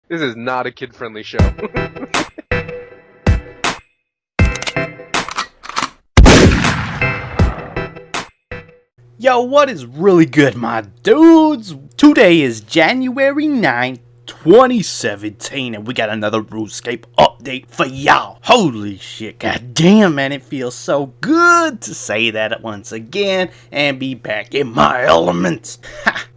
This is not a kid-friendly show. Yo, what is really good, my dudes? Today is January 9th, 2017, and we got another RuneScape update for y'all. Holy shit, goddamn, man, it feels so good to say that once again and be back in my elements.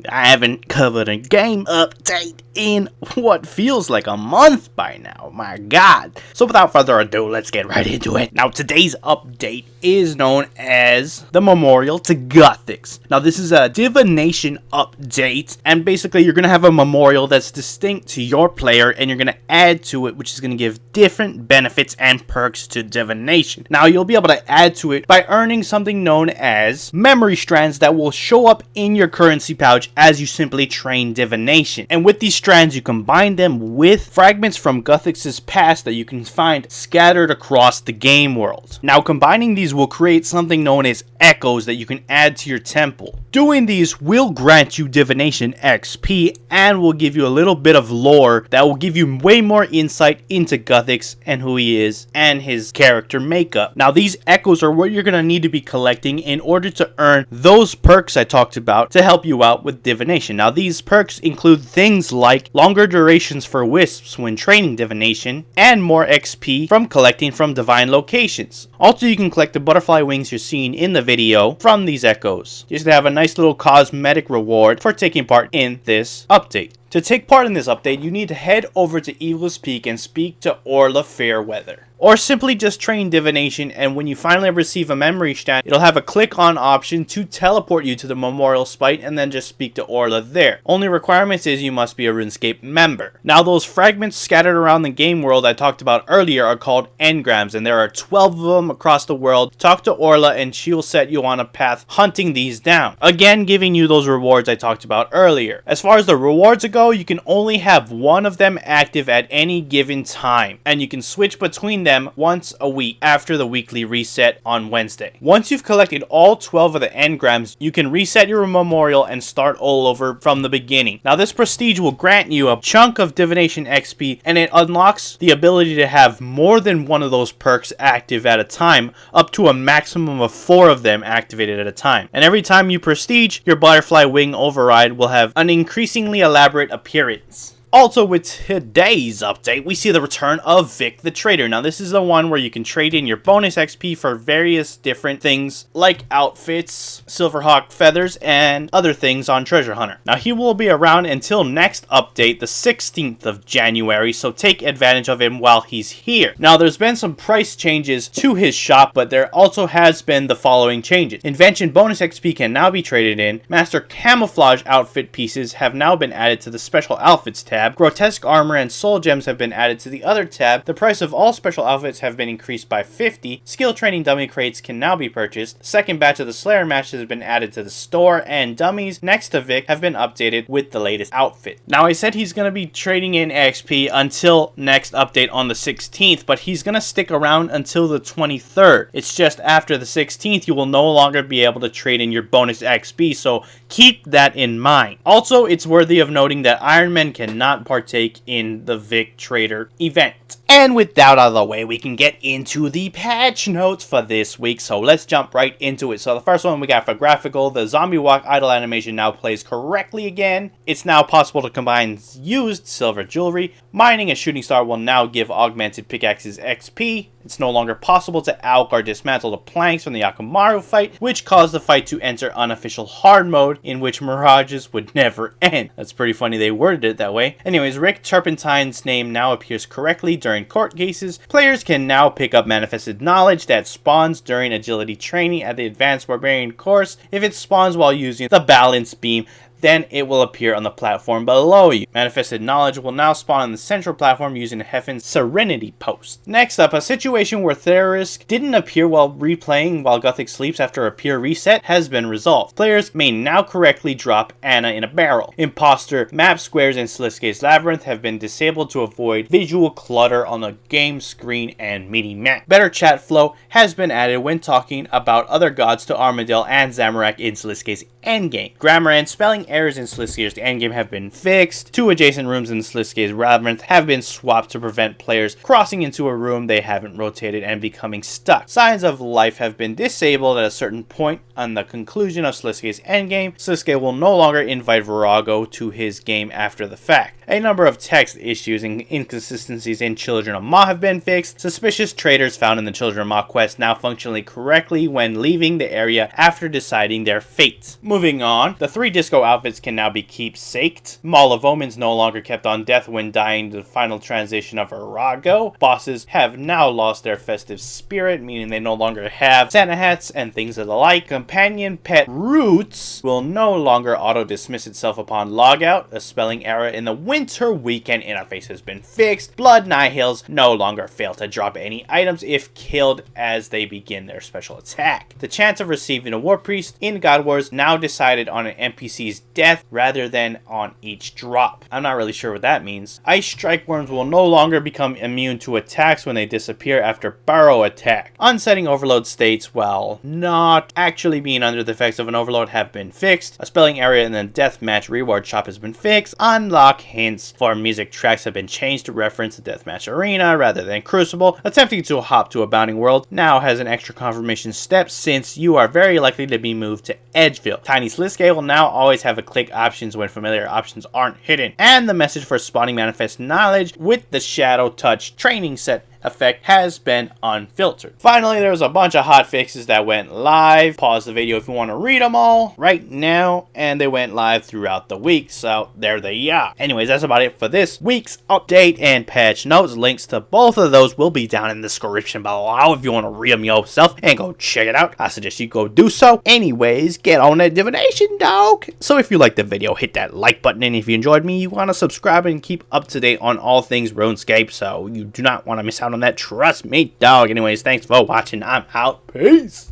I haven't covered a game update in what feels like a month by now, my god. So without further ado, let's get right into it. Now, today's update is known as the Memorial to Guthix. Now, this is a divination update, and basically you're going to have a memorial that's distinct to your player, and you're going to add to it, which is going to give different benefits and perks to divination. Now, you'll be able to add to it by earning something known as memory strands that will show up in your currency pouch as you simply train divination. And with these strands, you combine them with fragments from Guthix's past that you can find scattered across the game world. Now, combining these will create something known as echoes that you can add to your temple. Doing these will grant you divination XP and will give you a little bit of lore that will give you way more insight into Guthix and who he is and his character makeup. Now, these echoes are what you're going to need to be collecting in order to earn those perks I talked about to help you out with divination. Now, these perks include things like longer durations for wisps when training divination and more XP from collecting from divine locations. Also, you can collect the butterfly wings you're seeing in the video from these echoes, just to have a nice little cosmetic reward for taking part in this update. To take part in this update, you need to head over to Evil's Peak and speak to Orla Fairweather. Or simply just train divination, and when you finally receive a memory strand, it'll have a click on option to teleport you to the memorial spite and then just speak to Orla there. Only requirements is you must be a RuneScape member. Now, those fragments scattered around the game world I talked about earlier are called engrams, and there are 12 of them across the world. Talk to Orla and she'll set you on a path hunting these down. Again, giving you those rewards I talked about earlier. As far as the rewards go, you can only have one of them active at any given time, and you can switch between them once a week after the weekly reset on Wednesday. Once you've collected all 12 of the engrams, you can reset your memorial and start all over from the beginning. Now, this prestige will grant you a chunk of divination XP, and it unlocks the ability to have more than one of those perks active at a time, up to a maximum of 4 of them activated at a time. And every time you prestige, your butterfly wing override will have an increasingly elaborate appearance. Also, with today's update, we see the return of Vic the Trader. Now, this is the one where you can trade in your bonus XP for various different things like outfits, Silverhawk feathers, and other things on Treasure Hunter. Now, he will be around until next update, the 16th of January, so take advantage of him while he's here. Now, there's been some price changes to his shop, but there also has been the following changes. Invention bonus XP can now be traded in. Master camouflage outfit pieces have now been added to the special outfits tab. Grotesque armor and soul gems have been added to the other tab. The price of all special outfits have been increased by 50. Skill training dummy crates can now be purchased. Second batch of the Slayer matches have been added to the store, and dummies next to Vic have been updated with the latest outfit. Now, I said he's going to be trading in XP until next update on the 16th, but he's going to stick around until the 23rd. It's just after the 16th you will no longer be able to trade in your bonus XP, so keep that in mind. Also, it's worthy of noting that Iron Men cannot partake in the Vic Trader event. And with that out of the way, we can get into the patch notes for this week, so let's jump right into it. So the first one we got for graphical, the zombie walk idle animation now plays correctly again. It's now possible to combine used silver jewelry. Mining a shooting star will now give augmented pickaxes XP. It's no longer possible to alch or dismantle the planks from the Akamaru fight, which caused the fight to enter unofficial hard mode, in which mirages would never end. That's pretty funny they worded it that way. Anyways, Rick Turpentine's name now appears correctly during court cases. Players can now pick up manifested knowledge that spawns during agility training at the advanced barbarian course. If it spawns while using the balance beam, then it will appear on the platform below you. Manifested knowledge will now spawn on the central platform using Heffen's Serenity Post. Next up, a situation where Therisk didn't appear while replaying while Guthix sleeps after a peer reset has been resolved. Players may now correctly drop Anna in a barrel. Imposter, map squares, and Sliske's Labyrinth have been disabled to avoid visual clutter on the game screen and mini-map. Better chat flow has been added when talking about other gods to Armadale and Zamorak in Sliske's endgame. Grammar and spelling errors in Sliske's endgame have been fixed. 2 adjacent rooms in Sliske's labyrinth have been swapped to prevent players crossing into a room they haven't rotated and becoming stuck. Signs of life have been disabled at a certain point. On the conclusion of Sliske's endgame, Sliske will no longer invite Virago to his game after the fact. A number of text issues and inconsistencies in Children of Ma have been fixed. Suspicious traders found in the Children of Ma quest now functionally correctly when leaving the area after deciding their fate. Moving on, the 3 disco outfits can now be keepsaked. Mall of Omens no longer kept on death when dying to the final transition of Virago. Bosses have now lost their festive spirit, meaning they no longer have Santa hats and things of the like. Companion pet Roots will no longer auto-dismiss itself upon logout. A spelling error in the Winter Weekend interface has been fixed. Blood Nihils no longer fail to drop any items if killed as they begin their special attack. The chance of receiving a War Priest in God Wars now decided on an NPC's death rather than on each drop. I'm not really sure what that means. Ice Strike Worms will no longer become immune to attacks when they disappear after burrow attack. Unsetting overload states, while not actually being under the effects of an overload, have been fixed. A spelling area in the deathmatch reward shop has been fixed. Unlock hints for music tracks have been changed to reference the deathmatch arena rather than Crucible. Attempting to hop to Abounding World now has an extra confirmation step since you are very likely to be moved to Edgeville. Tiny Sliske will now always have a click options when familiar options aren't hidden. And the message for spawning manifest knowledge with the Shadow Touch training set effect has been unfiltered. Finally, there was a bunch of hot fixes that went live. Pause the video if you want to read them all right now, and they went live throughout the week, so there they are. Anyways, that's about it for this week's update and patch notes. Links to both of those will be down in the description below if you want to read them yourself and go check it out. I suggest you go do so. Anyways, get on that divination, dog. So if you liked the video, hit that like button, and if you enjoyed me, you want to subscribe and keep up to date on all things RuneScape, so you do not want to miss out on that. Trust me, dog. Anyways, thanks for watching. I'm out. Peace.